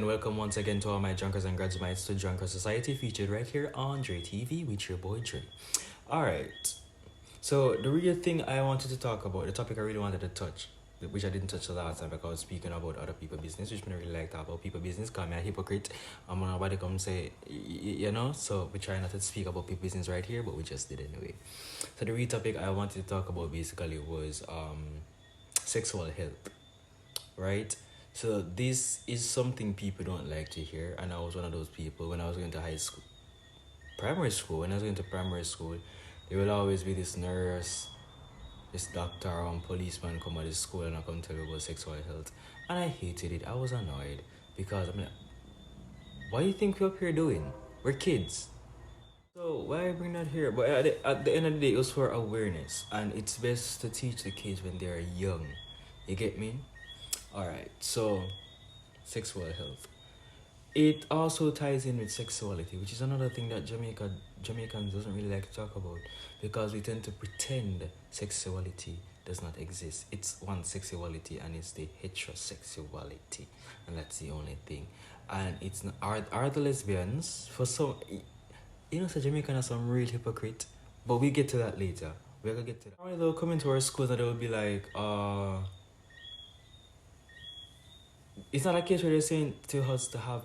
welcome once again to all my drunkers and graduates to Drunker Society, featured right here on Dre TV with your boy Dre. Alright, so the real thing I wanted to talk about, the topic I really wanted to touch, which I didn't touch the last time because I was speaking about other people's business, which I don't really like to talk about people business, call me a hypocrite. I'm gonna nobody come say, so we try not to speak about people business right here, but we just did anyway. So the real topic I wanted to talk about basically was sexual health, right? So this is something people don't like to hear, and I was one of those people when I was going to primary school. When I was going to primary school, there will always be this nurse, this doctor, or policeman come to the school and I come tell you about sexual health, and I hated it. I was annoyed because I'm like, what do you think we're up here doing? We're kids. So why I bring that here? But at the end of the day, it was for awareness, and it's best to teach the kids when they're young. You get me? Alright, so sexual health. It also ties in with sexuality, which is another thing that Jamaicans doesn't really like to talk about, because we tend to pretend sexuality does not exist. It's one sexuality, and it's the heterosexuality, and that's the only thing. And it's not, are the lesbians for some, so Jamaican are some real hypocrite, but we get to that later. We're gonna get to that. They'll come into our schools and they'll be like, it's not a case where they're saying to us to have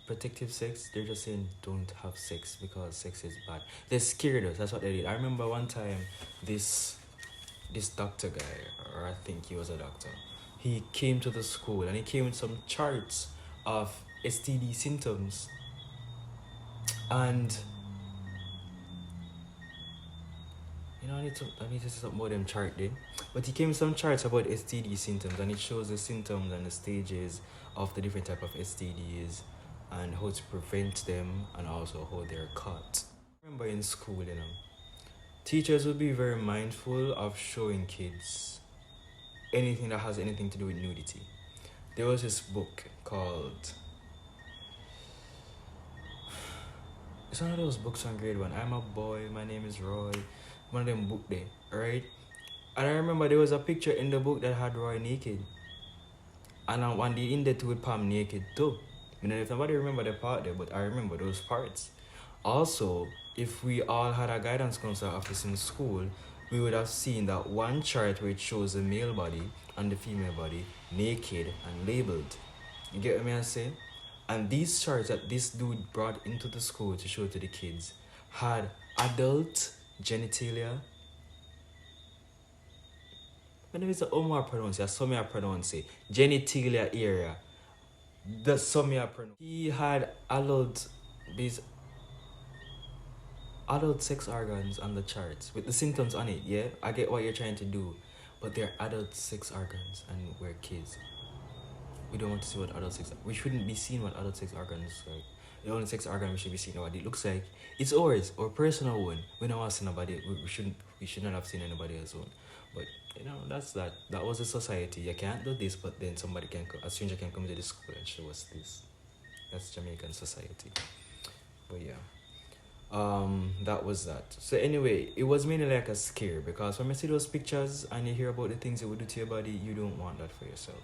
protective sex. They're just saying don't have sex because sex is bad. They scared us. That's what they did. I remember one time this doctor guy, or I think he was a doctor, he came to the school and he came with some charts of STD symptoms. And I need to say something about them chart then. But he came with some charts about STD symptoms, and it shows the symptoms and the stages of the different type of STDs and how to prevent them, and also how they're caught. I remember in school, teachers would be very mindful of showing kids anything that has anything to do with nudity. There was this book called, it's one of those books on grade 1. I'm a boy, my name is Roy. One of them book there, right? And I remember there was a picture in the book that had Roy naked. And one day in there too with Pam naked too. I don't know if nobody remember the part there, but I remember those parts. Also, if we all had a guidance counselor office in school, we would have seen that one chart where it shows the male body and the female body naked and labeled. You get what I'm saying? And these charts that this dude brought into the school to show to the kids had adult genitalia. I don't know if it's a Omar pronounce it, some I pronounce it. Genitalia area. That's some I pronounce. He had adult sex organs on the charts with the symptoms on it, yeah? I get what you're trying to do, but they're adult sex organs and we're kids. We don't want to see what adult sex. We shouldn't be seeing what adult sex organs look like. The only sex organ we should be seeing what it looks like. It's ours, our personal one. We don't want to see nobody. We should not have seen anybody else's one. But that's that. That was a society. You can't do this, but then a stranger can come to the school and show us this. That's Jamaican society. But yeah. That was that. So anyway, it was mainly like a scare, because when you see those pictures and you hear about the things it would do to your body, you don't want that for yourself.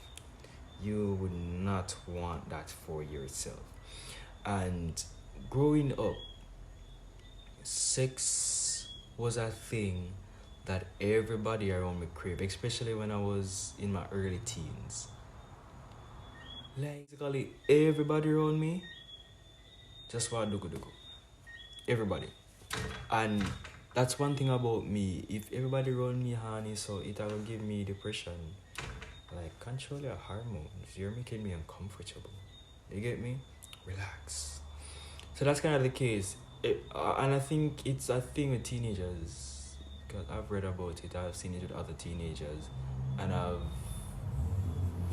You would not want that for yourself. And growing up, sex was a thing that everybody around me craved, especially when I was in my early teens. Like, basically, everybody around me just want dugu. Everybody. And that's one thing about me. If everybody around me honey, so it will give me depression. Like, control your hormones. You're making me uncomfortable. You get me? Relax. So that's kind of the case. And I think it's a thing with teenagers, because I've read about it. I've seen it with other teenagers, and I've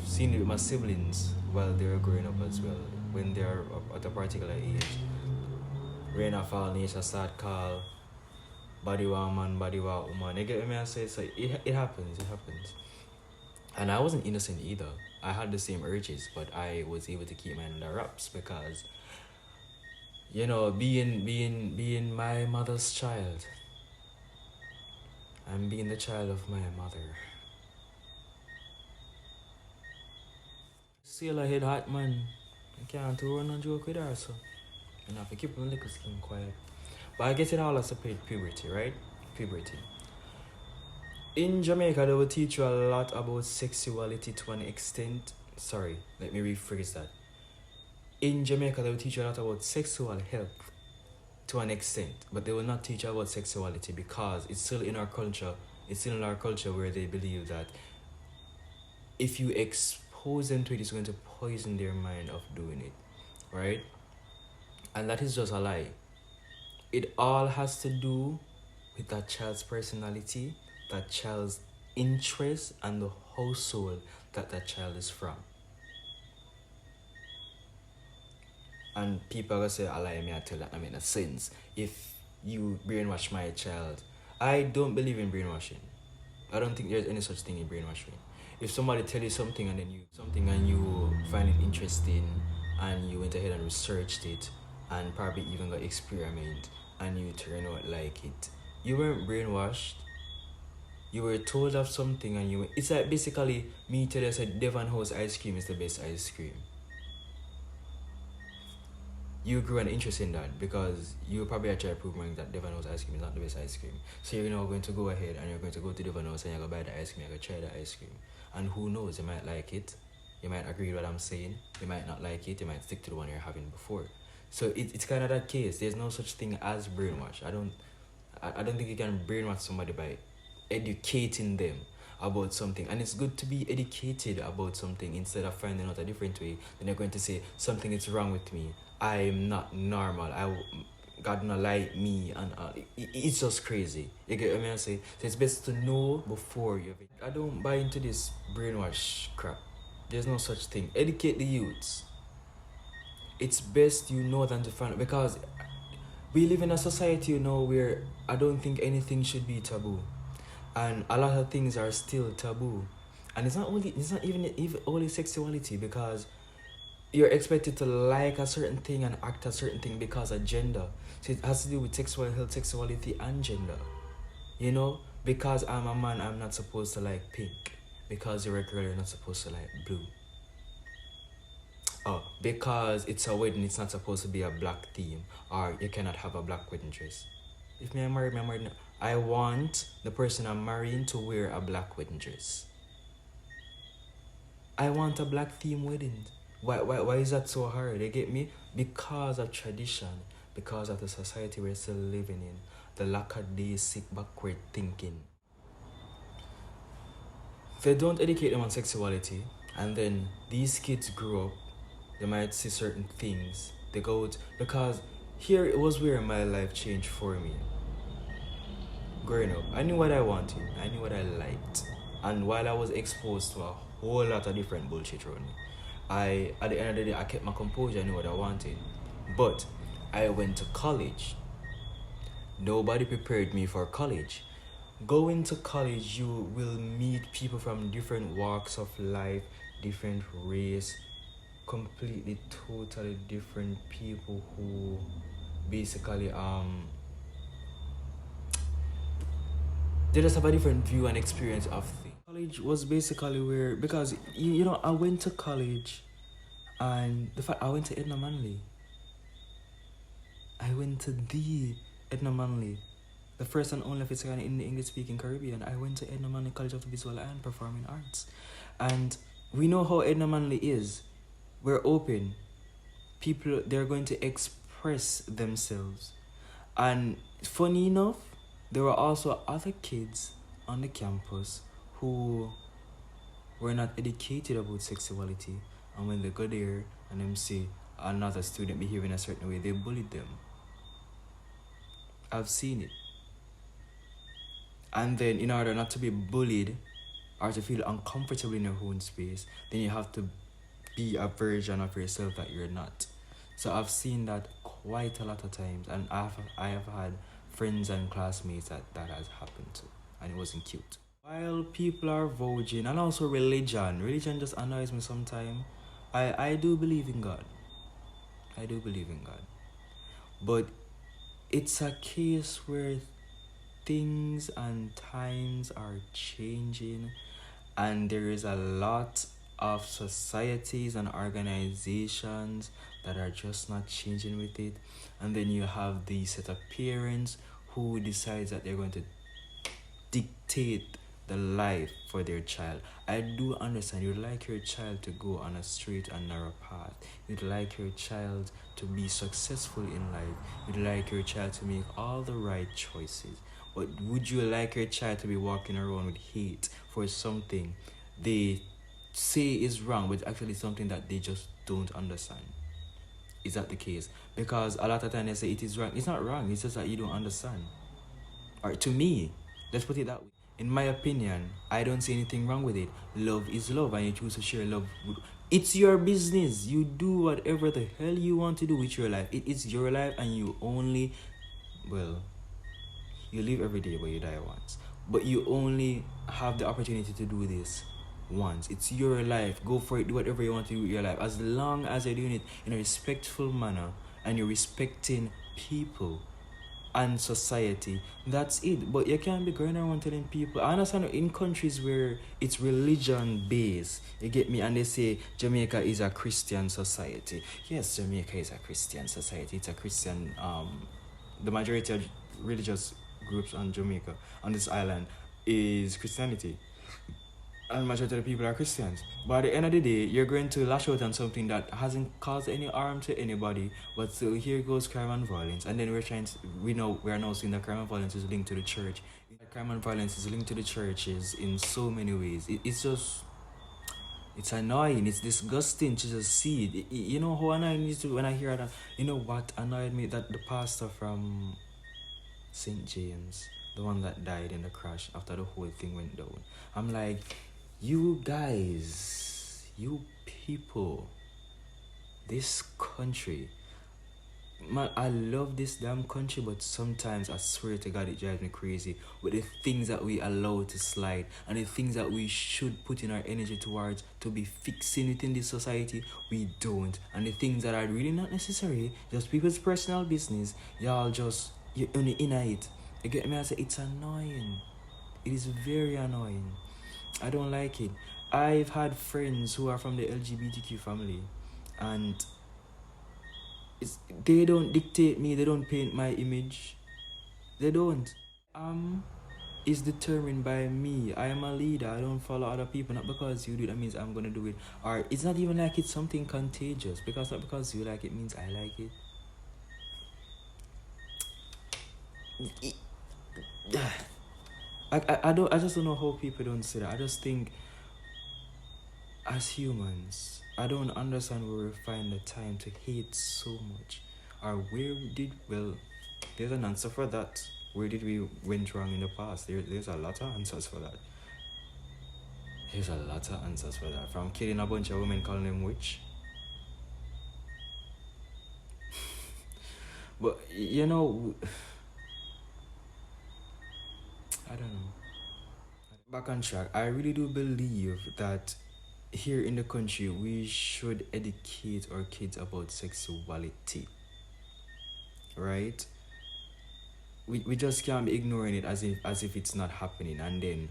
seen it with my siblings while they're growing up as well. When they're at a particular age, rain or fall, nature start call, body want man, body want woman. You get what I say? So it happens. And I wasn't innocent either. I had the same urges, but I was able to keep mine under wraps because, being my mother's child, and being the child of my mother. Sailor head hot, man. I can't run and joke with her, so I have to keep my little skin quiet. But I guess it all has to play with puberty, right? Puberty. In Jamaica, they will teach you a lot about sexuality to an extent. Sorry, let me rephrase that. In Jamaica, they will teach you a lot about sexual health to an extent, but they will not teach you about sexuality because it's still in our culture. It's still in our culture where they believe that if you expose them to it, it's going to poison their mind of doing it, right? And that is just a lie. It all has to do with that child's personality, that child's interest, and the household that that child is from. And people are gonna say, I lie, me I tell that I mean a sense. If you brainwash my child, I don't believe in brainwashing. I don't think there's any such thing in brainwashing. If somebody tell you something and then you find it interesting and you went ahead and researched it and probably even got experiment and you turn out like it, you weren't brainwashed. You were told of something and it's like basically me tell you I said Devon House ice cream is the best ice cream. You grew an interest in that because you probably are trying to prove that Devon House ice cream is not the best ice cream. So you're now going to go ahead and you're going to go to Devon House and you're going to buy the ice cream, you're going to try the ice cream. And who knows, you might like it, you might agree with what I'm saying, you might not like it, you might stick to the one you're having before. So it's kind of that case. There's no such thing as brainwash. I don't think you can brainwash somebody by educating them about something. And it's good to be educated about something instead of finding out a different way. Then you're going to say something is wrong with me, I'm not normal, God not like me, and it's just crazy. You get what I mean? Say so it's best to know before you. I don't buy into this brainwash crap. There's no such thing. Educate the youths. It's best you know than to find out, because we live in a society, where I don't think anything should be taboo, and a lot of things are still taboo. And it's not even only sexuality, because you're expected to like a certain thing and act a certain thing because of gender. So it has to do with sexual health, sexuality, and gender. Because I'm a man, I'm not supposed to like pink. Because you're a girl, you're not supposed to like blue. Oh, because it's a wedding, it's not supposed to be a black theme, or you cannot have a black wedding dress. If I'm married, I want the person I'm marrying to wear a black wedding dress. I want a black theme wedding. Why is that so hard? You get me? Because of tradition, because of the society we're still living in, the lackadaisic backward thinking. They don't educate them on sexuality, and then these kids grow up, they might see certain things. They go out, because here it was where my life changed for me. Growing up, I knew what I wanted, I knew what I liked, and while I was exposed to a whole lot of different bullshit around me, at the end of the day, I kept my composure. I knew what I wanted. But I went to college. Nobody prepared me for college. Going to college, you will meet people from different walks of life, different race, completely, totally different people who basically they just have a different view and experience of things. College was basically where, because I went to college, and the fact I went to Edna Manley. I went to the Edna Manley, the first and only physical in the English-speaking Caribbean. I went to Edna Manley College of Visual and Performing Arts, and we know how Edna Manley is. We're open. People, they're going to express themselves, and funny enough, there were also other kids on the campus who were not educated about sexuality, and when they go there and them see another student behaving a certain way, they bullied them. I've seen it. And then in order not to be bullied or to feel uncomfortable in your own space, then you have to be a version of yourself that you're not. So I've seen that quite a lot of times, and I have had friends and classmates that has happened to, and it wasn't cute. While people are voguing, and also religion just annoys me sometimes. I do believe in God. I do believe in God. But it's a case where things and times are changing, and there is a lot of societies and organizations that are just not changing with it. And then you have the set of parents who decides that they're going to dictate the life for their child. I do understand you'd like your child to go on a straight and narrow path. You'd like your child to be successful in life. You'd like your child to make all the right choices. But would you like your child to be walking around with hate for something they say is wrong, but actually something that they just don't understand? Is that the case? Because a lot of times they say it is wrong. It's not wrong, it's just that you don't understand. Or to me, let's put it that way. In my opinion, I don't see anything wrong with it. Love is love, and you choose to share love with. It's your business. You do whatever the hell you want to do with your life. It is your life, and you only, well, you live every day, but you die once. But you only have the opportunity to do this once. It's your life. Go for it. Do whatever you want to do with your life. As long as you're doing it in a respectful manner and you're respecting people and society, that's it. But you can't be going around telling people. I understand in countries where it's religion based, you get me, and they say Jamaica is a Christian society. Yes, Jamaica is a Christian society. It's a Christian the majority of religious groups on Jamaica, on this island, is Christianity, and majority of the people are Christians. But at the end of the day, you're going to lash out on something that hasn't caused any harm to anybody, but still here goes crime and violence. And then we are now seeing that crime and violence is linked to the church. Crime and violence is linked to the churches in so many ways. It's just, it's annoying. It's disgusting to just see it. You know how annoying it is when I hear that. You know what annoyed me? That the pastor from St. James, the one that died in the crash after the whole thing went down. I'm like, you guys, you people, this country, man, I love this damn country, but sometimes I swear to God it drives me crazy with the things that we allow to slide and the things that we should put in our energy towards to be fixing within this society, we don't. And the things that are really not necessary, just people's personal business, you're only in it. You get me? I say it's annoying. It is very annoying. I don't like it. I've had friends who are from the LGBTQ family, and they don't dictate me. They don't paint my image. They don't. Is determined by me. I am a leader. I don't follow other people. Not because you do that means I'm gonna do it. Or it's not even like it's something contagious. Because not because you like it means I like it. I just don't know how people don't say that. I just think as humans, I don't understand where we find the time to hate so much. Or there's an answer for that. Where did we went wrong in the past? There's a lot of answers for that. There's a lot of answers for that. From killing a bunch of women, calling them witch. But, you know, I don't know. Back on track, I really do believe that here in the country we should educate our kids about sexuality. Right? We just can't be ignoring it as if it's not happening. And then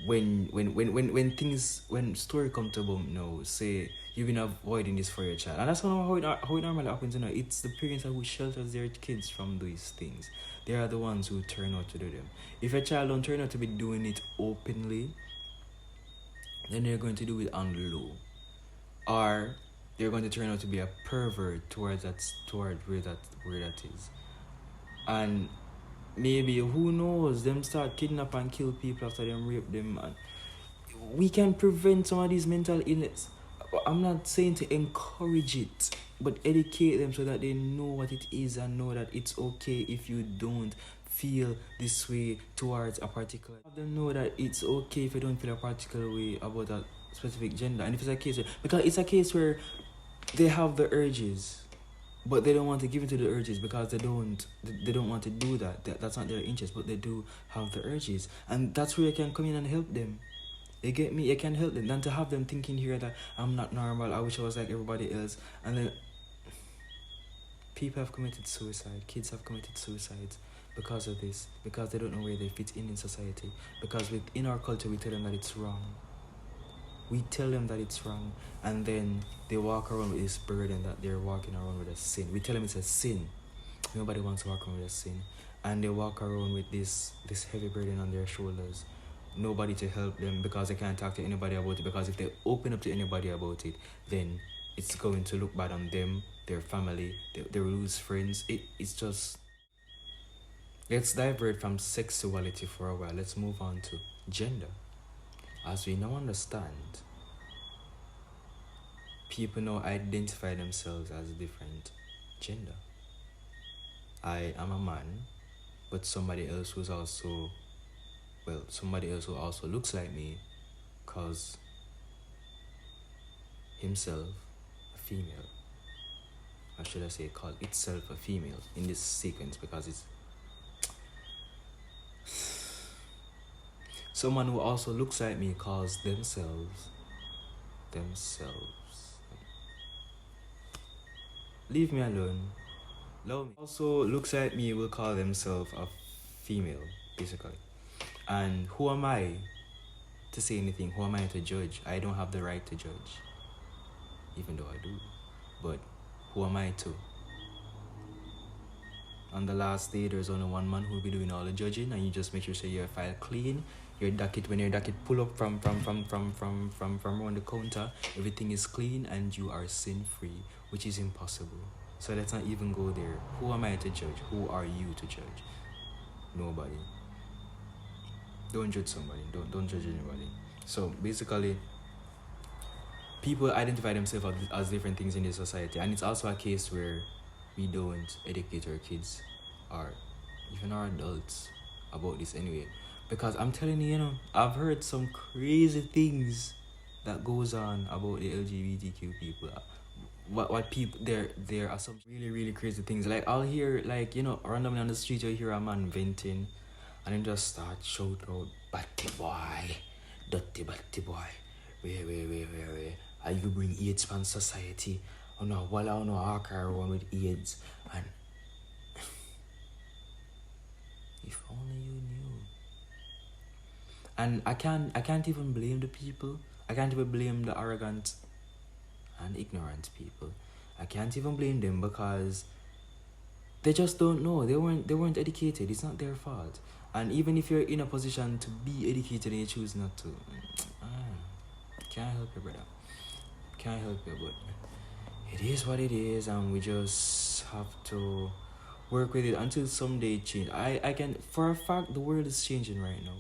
when story come to boom now, say you've been avoiding this for your child, and that's not how it normally happens. You know, it's the parents who shelters their kids from these things. They are the ones who turn out to do them. If a child don't turn out to be doing it openly, then they're going to do it on the low, or they're going to turn out to be a pervert toward where that is. And maybe, who knows, them start kidnap and kill people after them rape them. And we can prevent some of these mental illness. I'm not saying to encourage it, but educate them so that they know what it is and know that it's okay if you don't feel this way towards a particular. Have them know that it's okay if you don't feel a particular way about a specific gender. And if it's a case because it's a case where they have the urges, but they don't want to give in to the urges because they don't want to do that. That's not their interest, but they do have the urges. And that's where you can come in and help them. You get me? You can help them. Than to have them thinking here that I'm not normal, I wish I was like everybody else. And then people have committed suicide. Kids have committed suicides because of this. Because they don't know where they fit in society. Because within our culture we tell them that it's wrong. We tell them that it's wrong, and then they walk around with this burden that they're walking around with a sin. We tell them it's a sin. Nobody wants to walk around with a sin, and they walk around with this heavy burden on their shoulders. Nobody to help them because they can't talk to anybody about it. Because if they open up to anybody about it, then it's going to look bad on them, their family. They lose friends. It's just. Let's divert from sexuality for a while. Let's move on to gender. As we now understand, people now identify themselves as a different gender. I am a man, but somebody else who also looks like me calls himself a female. Or should I say call itself a female in this sequence, because it's someone who also looks like me calls themselves. Leave me alone. Love me. Also looks like me will call themselves a female, basically. And who am I to say anything? Who am I to judge? I don't have the right to judge, even though I do. But who am I to? On the last day, there's only one man who will be doing all the judging, and you just make sure your file clean. Your docket, when your docket pull up from around the counter, everything is clean and you are sin free, which is impossible. So let's not even go there. Who am I to judge? Who are you to judge? Nobody. Don't judge somebody. Don't judge anybody. So basically, people identify themselves as different things in this society, and it's also a case where we don't educate our kids or even our adults about this anyway. Because I'm telling you, I've heard some crazy things that goes on about the LGBTQ people. What people there are some really crazy things. Like I'll hear randomly on the street you'll hear a man venting, and then just start shouting out, "Batty boy, dirty batty boy, where? Are you bring AIDS from society? Oh no, while I know I carry around with AIDS, and if only you knew." And I can't even blame the people. I can't even blame the arrogant and ignorant people. I can't even blame them because they just don't know. They weren't educated. It's not their fault. And even if you're in a position to be educated and you choose not to, can't help you, brother. Can't help you, but it is what it is, and we just have to work with it until someday it change. I can, for a fact, the world is changing right now.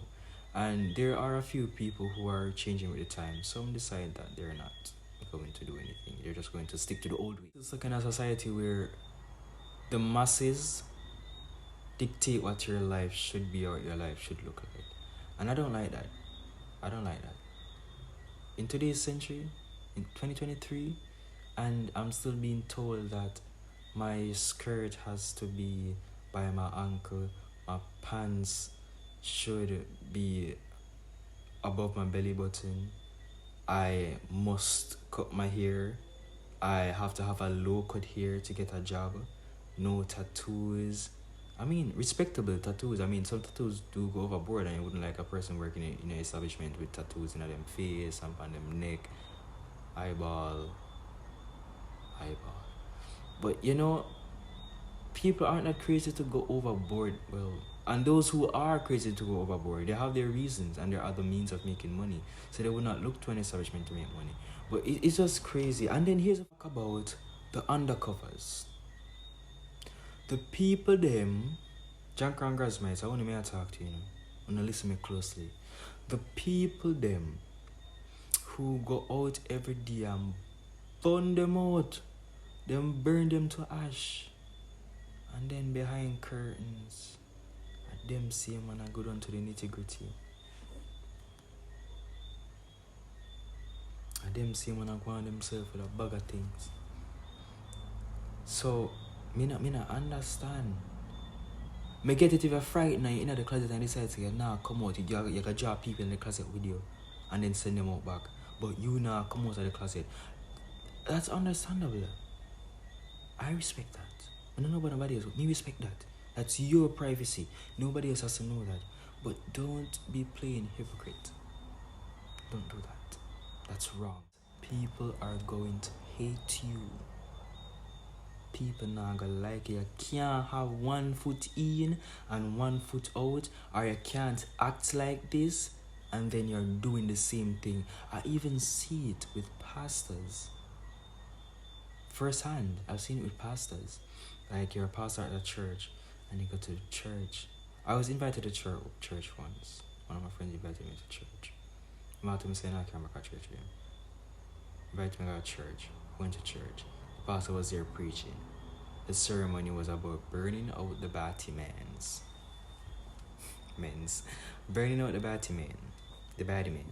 And there are a few people who are changing with the times. Some decide that they're not going to do anything. They're just going to stick to the old way. It's the kind of society where the masses dictate what your life should be or what your life should look like. And I don't like that. In today's century, in 2023, and I'm still being told that my skirt has to be by my ankle, my pants should be above my belly button, I must cut my hair, I have to have a low cut hair to get a job, no tattoos. I mean, respectable tattoos. I mean, some tattoos do go overboard, and you wouldn't like a person working in an establishment with tattoos in them face and on them neck, eyeball. But people aren't that crazy to go overboard. Well, and those who are crazy to go overboard, they have their reasons and there are other means of making money. So they would not look to an establishment to make money. But it's just crazy. And then here's a talk about the undercovers. The people them, John and Grasmites, I want to talk to you, I want to listen me closely. The people them who go out every day and burn them out, them burn them to ash, and then behind curtains, them same man I go down to the nitty-gritty. And them same man I go on themselves with a bag of things. So, me not understand. Me get it even frightened now in the closet and decide to nah, come out. You can draw people in the closet with you and then send them out back. But you now come out of the closet. That's understandable. I respect that. I don't know about nobody else, but me respect that. That's your privacy. Nobody else has to know that. But don't be playing hypocrite. Don't do that. That's wrong. People are going to hate you. People not gonna like you. You can't have one foot in and one foot out, or you can't act like this and then you're doing the same thing. I even see it with pastors. Firsthand, I've seen it with pastors. Like you're a pastor at a church and you go to church. I was invited to church once. One of my friends invited me to church. I'm out to me saying I can't make a church again. Invited me to church. Went to church. The pastor was there preaching. The ceremony was about burning out the Batmans. Burning out the Batman. The Batman.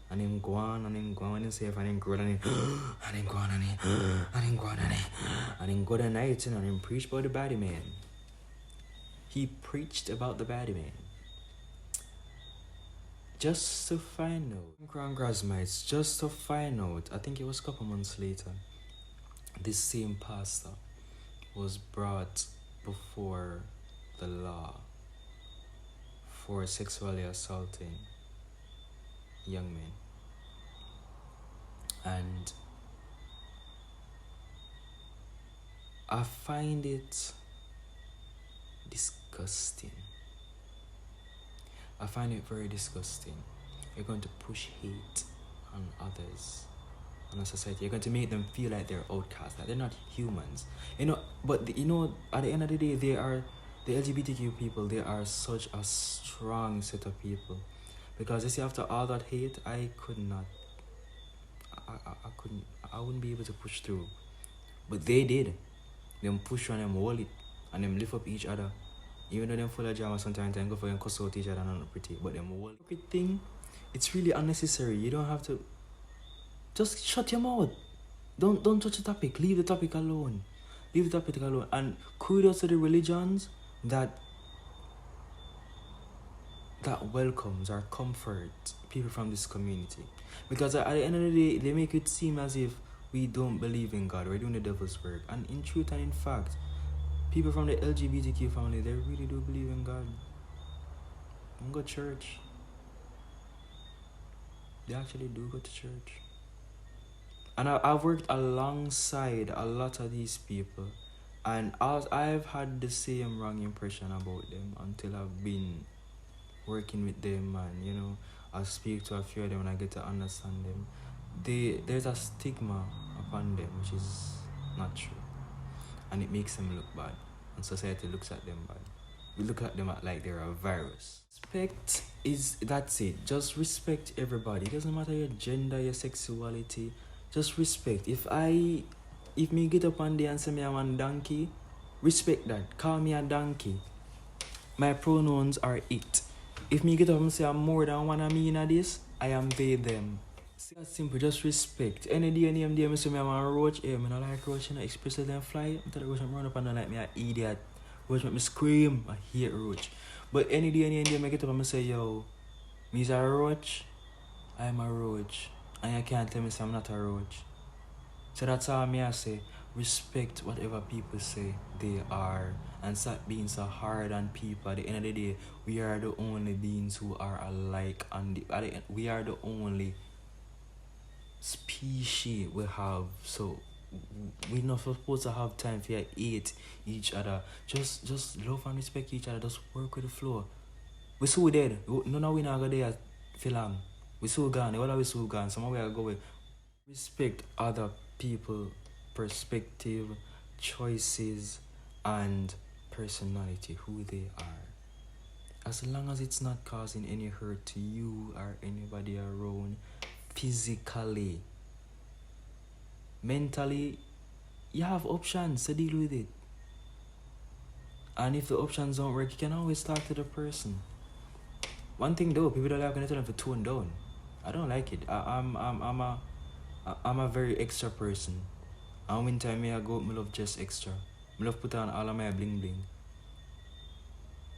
And him go on and him go on and say and him grow and him and him go on and him go on and him go the night and him preach about the Batman. He preached about the Batman. Just to find out, Grand Grasmites, just to find out, I think it was a couple months later, this same pastor was brought before the law for sexually assaulting young men. And I find it disgusting. I find it very disgusting. You're going to push hate on others, on a society. You're going to make them feel like they're outcasts, that they're not humans. But at the end of the day, they are the LGBTQ people. They are such a strong set of people, because you see, after all that hate, I wouldn't be able to push through. But they did. Them push and them hold it, and them lift up each other. Even though them full of drama sometimes and go for and cuss out each other and not pretty, but them hold everything. It's really unnecessary. You don't have to. Just shut your mouth. Don't touch the topic. Leave the topic alone. Leave the topic alone. And kudos to the religions that welcomes or comfort people from this community. Because at the end of the day, they make it seem as if we don't believe in God. We're doing the devil's work. And in truth and in fact, people from the LGBTQ family, they really do believe in God. They go to church. They actually do go to church. And I've worked alongside a lot of these people, and I've had the same wrong impression about them until I've been working with them, and I speak to a few of them and I get to understand them. There's a stigma upon them which is not true, and it makes them look bad, and society looks at them bad. We look at them like they're a virus. That's it. Just respect everybody. It doesn't matter your gender, your sexuality. Just respect. If me get up one day and say me I'm a donkey, respect that. Call me a donkey. My pronouns are it. If me get up and say I'm more than one of me in this, I am they, them. That's simple, just respect. Any day, me say I'm a roach, I don't like roach, express them fly. I tell the roach I'm run up and I like me an idiot. Roach make me scream, I hate roach. But any day, me get up and say, yo, me's a roach, I'm a roach. And you can't tell me say I'm not a roach. So that's all I say. Respect whatever people say they are, and stop being so hard on people. At the end of the day, we are the only beings who are alike, and we are the only species we have. So we're not supposed to have time for hate each other. Just love and respect each other. Just work with the flow. We so dead. None of we not go there for long. We so gone. All of we so gone. Some of we are going. Respect other people perspective, choices, and personality, who they are. As long as it's not causing any hurt to you or anybody around, physically, mentally, you have options to deal with it. And if the options don't work, you can always talk to the person. One thing though, people don't like when I tell them to tone down. I don't like it. I'm a very extra person. And when time I go, I love just extra. I love put on all of my bling bling.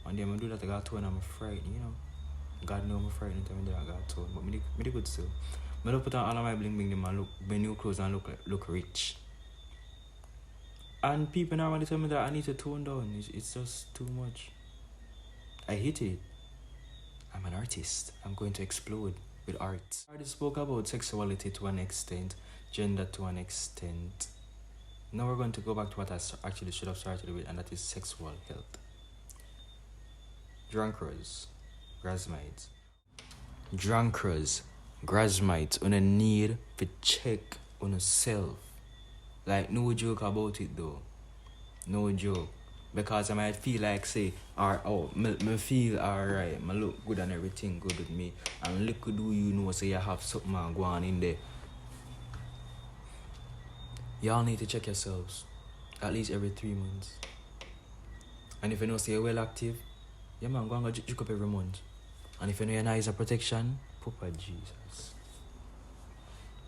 And then I do that, I got tone, I'm frightened, God know I'm frightened when I got tone, but me good still. I love put on all of my bling bling, and look my new clothes and look rich. And people now want to tell me that I need to tone down. It's just too much. I hate it. I'm an artist. I'm going to explode. with art. I already spoke about sexuality to an extent, gender to an extent. Now we're going to go back to what I actually should have started with, and that is sexual health. Drunkards, grasmites. Drunkards, grasmites, on a need to check on yourself. Like, no joke about it though. No joke. Because I might feel like, say, me feel alright, me look good and everything good with me. And little do you know, say you have something going on in there. Y'all need to check yourselves at least every 3 months. And if you know, say you're well active, yeah man, go and go check up every month. And if you know your eyes are protection, Papa Jesus.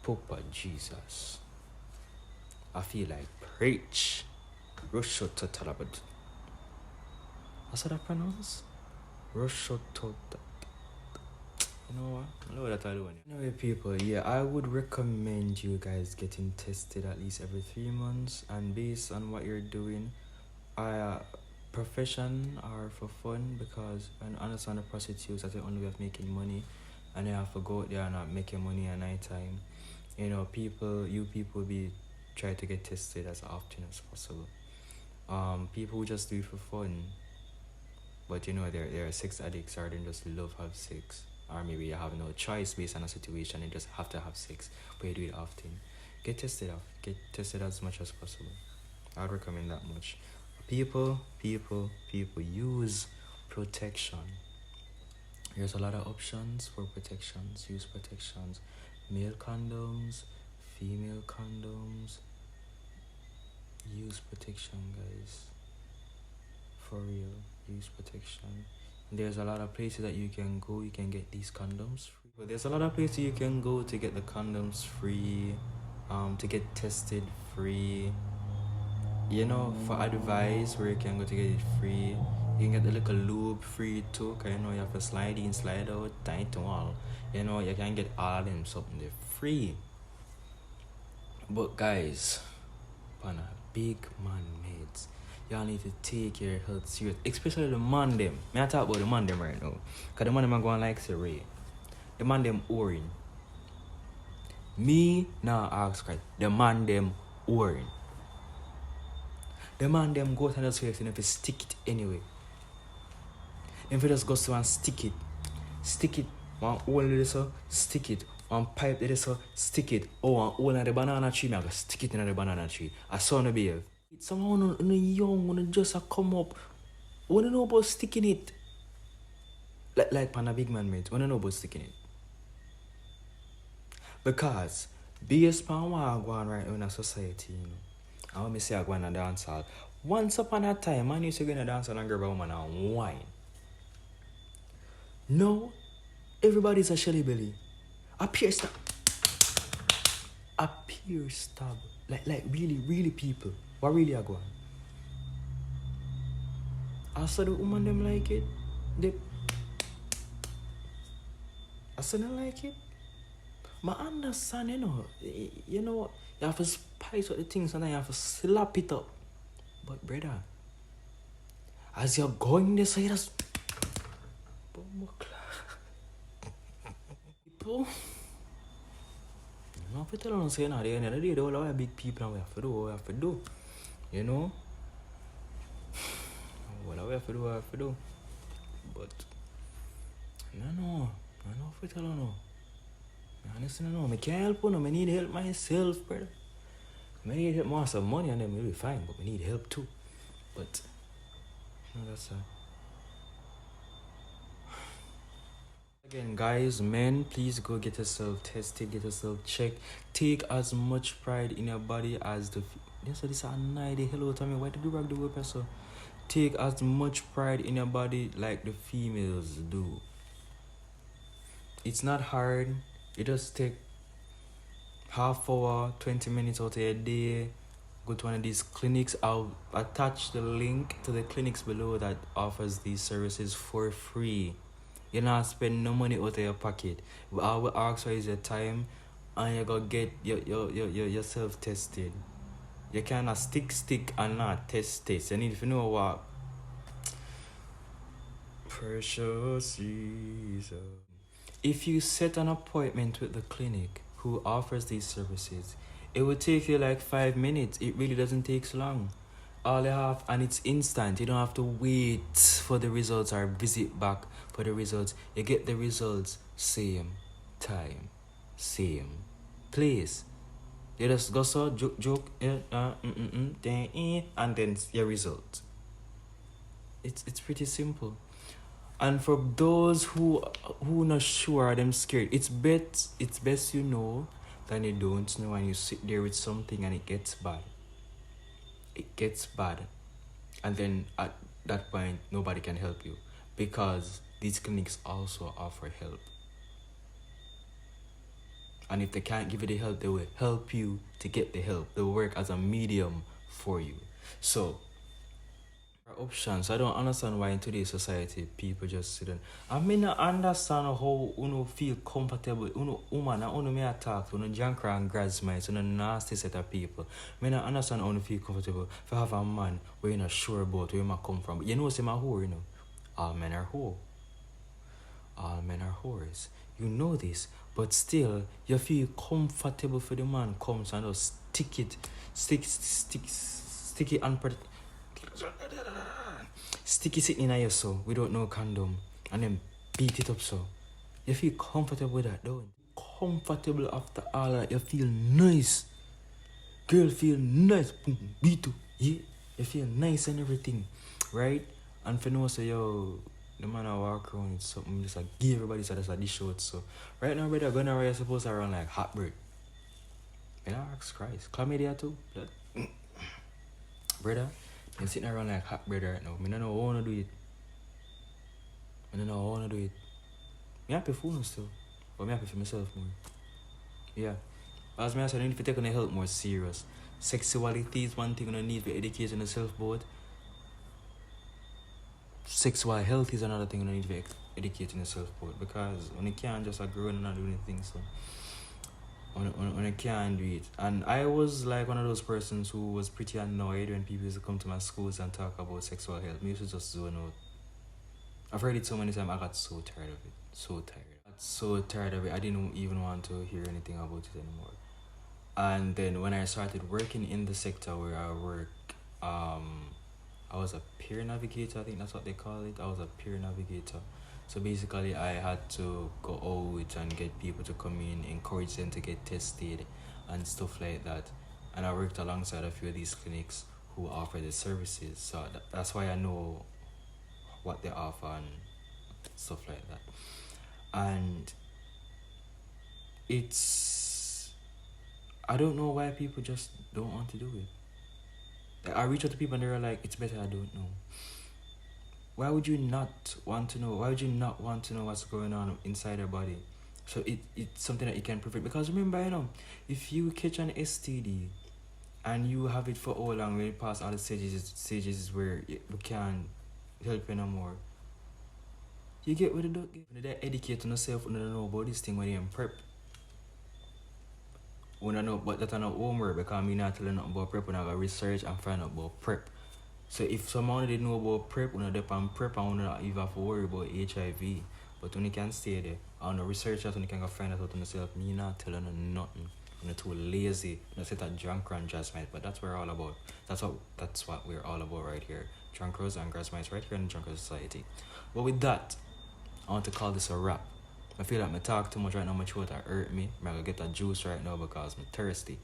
Papa Jesus. I feel like preach. Rushototalabad. That's how that pronounce? Rushotot. You know what? I know what I do. Anyway, people, yeah, I would recommend you guys getting tested at least every 3 months. And based on what you're doing, profession or for fun, because I understand the prostitutes that's the only way of making money, and they have to go out there and not making money at night time. You know, people be try to get tested as often as possible. People who just do it for fun, but you know they're sex addicts, or they just love have sex, or maybe you have no choice based on a situation, you just have to have sex, but you do it often. Get tested as much as possible. I would recommend that much. People, use protection. There's a lot of options for protections. Use protections. Male condoms, female condoms. Use protection, guys. For real, use protection. There's a lot of places that you can go. You can get these condoms free. But there's a lot of places you can go to get the condoms free. To get tested free. You know, for advice, where you can go to get it free. You can get the little lube free too, because you know you have to slide in, slide out, tight to all. You know, you can get all of them something there free. But guys, pana, big man mates, y'all need to take your health serious, especially the man them. I talk about the man them right now, because the man them are going like say Ray. The man them oring. Me now ask Christ, the man them oring. The man them go to the face and if you stick it anyway. If you just go to and stick it, one hole in this, stick it, one pipe in this, stick it, one hole in the banana tree, I go stick it in the banana tree. I saw no behave. Someone young wanna just come up. Wanna know about sticking it? Like pan a big man mate, wanna know about sticking it? Because based on what I go on right now in a society, you know. I want me say I go in a dance hall. Once upon a time, man used to go in a dance hall and grab a woman and wine. No, everybody's a shelly belly. A peer stab. Like really people. What really are going? I saw the woman them like it. I saw them like it. I understand, you know, you have to spice up the things and then you have to slap it up. But brother, as you're going this way, that's people. You know, if you tell them, say, no, at the end of the day, they all are big people and we have to do what we have to do. You know? What we have to do, But, no, if you tell them, no. Honestly, no, I can't help you, I need help myself, brother. I need help more some money and then we'll be fine, but we need help too. But, no, that's sad. Again, guys, men, please go get yourself tested, get yourself checked. Take as much pride in your body as the... This is a night. Hello, tell me, why did you rock the whip, so? Take as much pride in your body like the females do. It's not hard. You just take half hour, 20 minutes out of your day. Go to one of these clinics. I'll attach the link to the clinics below that offers these services for free. You not spend no money out of your pocket. I will ask for is your time and you go get yourself tested. You cannot stick and not test. You need to know what. Precious Jesus. If you set an appointment with the clinic who offers these services, it will take you like 5 minutes. It really doesn't take so long. All you have, and it's instant. You don't have to wait for the results or visit back for the results. You get the results same time, same place. You just go so joke, and then your result. It's pretty simple. And for those who not sure, them scared, it's best you know than you don't know, and you sit there with something and it gets bad. It gets bad. And then at that point nobody can help you, because these clinics also offer help. And if they can't give you the help, they will help you to get the help. They will work as a medium for you. So options. I don't understand why in today's society people just sit down. I mean, I understand how you feel comfortable. Woman, I may attack, junk and gradsmates, nasty set of people. I mean, I understand how you feel comfortable if I have a man where you're not sure about where you might come from. But you know, say my whore, all men are whore. All men are whores. You know this, but still, you feel comfortable for the man comes and just stick it and sticky sitting in your so without no condom and then beat it up so. You feel comfortable with that, don't you? Comfortable after all that, you feel nice. Girl feel nice, boom, beat up, yeah. You feel nice and everything, right? And for no say yo, the man I walk around with something just like give everybody so that's like this short so. Right now, brother, going around, you're supposed to run like hot bird. And I ask Christ, chlamydia too, blood. Brother, I'm sitting around like hot brother right now. I don't know how I wanna do it. I'm happy for them still. But I'm happy for myself more. Yeah. As I said, I need to take on the health more serious. Sexuality is one thing I need to educate on yourself about. Sexual health is another thing I need to educate on yourself about. Because when you can't just grow and not do anything, so when I can't do it. And I was like one of those persons who was pretty annoyed when people used to come to my schools and talk about sexual health. Me used to just zone out. I've heard it so many times, I got so tired of it. So tired of it. I didn't even want to hear anything about it anymore. And then when I started working in the sector where I work, I was a peer navigator, I think that's what they call it. I was a peer navigator. So basically, I had to go out and get people to come in, encourage them to get tested and stuff like that. And I worked alongside a few of these clinics who offer the services. So that's why I know what they offer and stuff like that. And I don't know why people just don't want to do it. Like, I reach out to people and they're like, it's better I don't know. Why would you not want to know? Why would you not want to know what's going on inside your body? So it's something that you can prevent. Because remember, if you catch an STD and you have it for how long, when you pass all the stages where we can't help you no more, you get what you don't get. When they educate yourself, you don't know about this thing when you're in prep. We don't know, but that's not homework because I'm not telling nothing about prep. We're not going to research and find out about prep. So if someone didn't know about prep, when they on prep, I don't even have to worry about HIV. But when you can stay there, I want to research that, when you can go find that out on yourself, me not telling you nothing. I'm too lazy. I'm set a drunk and jazz mice, but that's what we're all about. That's what we're all about right here. Drunkers and jazz mice right here in the Drunker Society. But with that, I want to call this a wrap. I feel like I talk too much right now, my throat hurt me. I'm going to get a juice right now because I'm thirsty.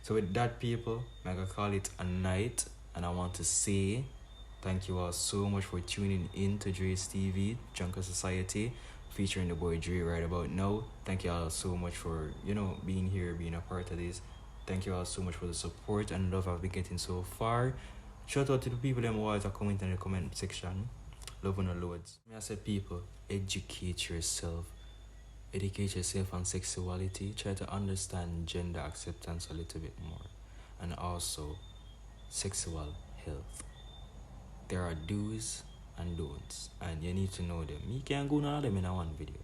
So with that, people, I'm going to call it a night. And I want to say thank you all so much for tuning in to Dre's TV, Drunker Society, featuring the boy Dre right about now. Thank you all so much for, being here, being a part of this. Thank you all so much for the support and love I've been getting so far. Shout out to the people who always are commenting in the comment section. Love on the loads. I said, people, educate yourself. Educate yourself on sexuality. Try to understand gender acceptance a little bit more. And also sexual health. There are do's and don'ts, and you need to know them. Me can't go none of them in a one video.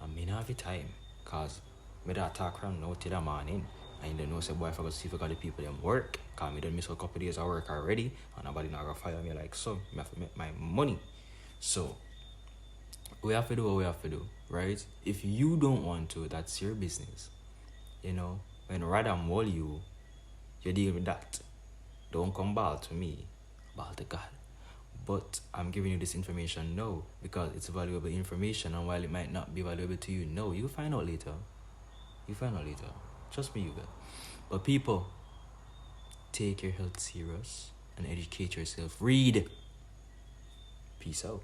I may not have the time, cause me that talk around now till the morning. And you don't know say boy if I go see if I got the people them work, cause me done miss a couple days of work already, and nobody not gonna fire me like so. Me have to make my money. So We have to do what we have to do, right? If you don't want to, that's your business. You know, when rather more you deal with that. Don't come back to me, back to God. But I'm giving you this information now because it's valuable information, and while it might not be valuable to you, no, you'll find out later. You find out later. Trust me, you will. But people, take your health serious and educate yourself. Read. Peace out.